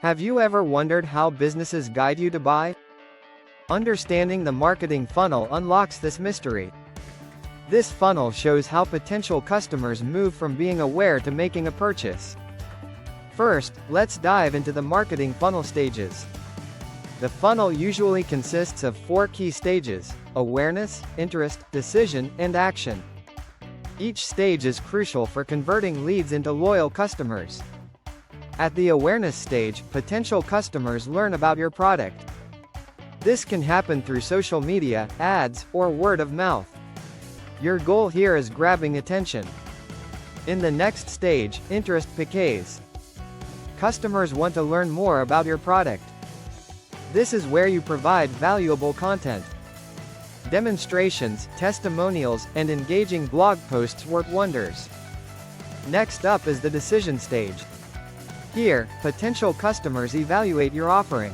Have you ever wondered how businesses guide you to buy? Understanding the marketing funnel unlocks this mystery. This funnel shows how potential customers move from being aware to making a purchase. First, let's dive into the marketing funnel stages. The funnel usually consists of 4 key stages: awareness, interest, decision, and action. Each stage is crucial for converting leads into loyal customers. At the awareness stage, potential customers learn about your product. This can happen through social media, ads, or word of mouth. Your goal here is grabbing attention. In the next stage, interest piques. Customers want to learn more about your product. This is where you provide valuable content. Demonstrations, testimonials, and engaging blog posts work wonders. Next up is the decision stage. Here, potential customers evaluate your offering.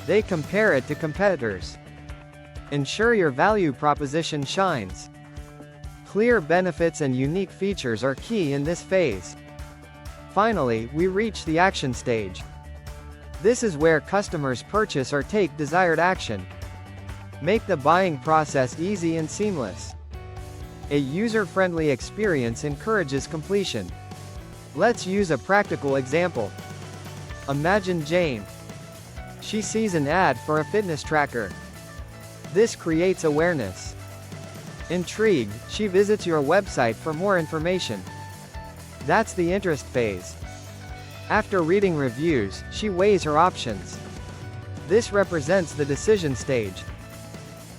They compare it to competitors. Ensure your value proposition shines. Clear benefits and unique features are key in this phase. Finally, we reach the action stage. This is where customers purchase or take desired action. Make the buying process easy and seamless. A user-friendly experience encourages completion. Let's use a practical example. Imagine Jane. She sees an ad for a fitness tracker. This creates awareness. Intrigued, she visits your website for more information. That's the interest phase. After reading reviews, she weighs her options. This represents the decision stage.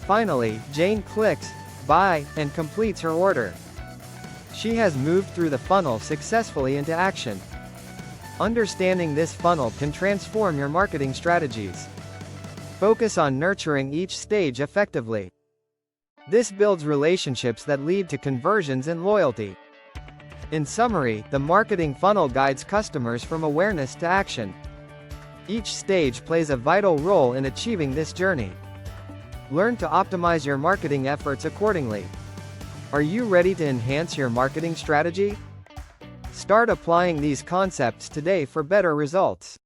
Finally, Jane clicks buy and completes her order. She has moved through the funnel successfully into action. Understanding this funnel can transform your marketing strategies. Focus on nurturing each stage effectively. This builds relationships that lead to conversions and loyalty. In summary, the marketing funnel guides customers from awareness to action. Each stage plays a vital role in achieving this journey. Learn to optimize your marketing efforts accordingly. Are you ready to enhance your marketing strategy? Start applying these concepts today for better results.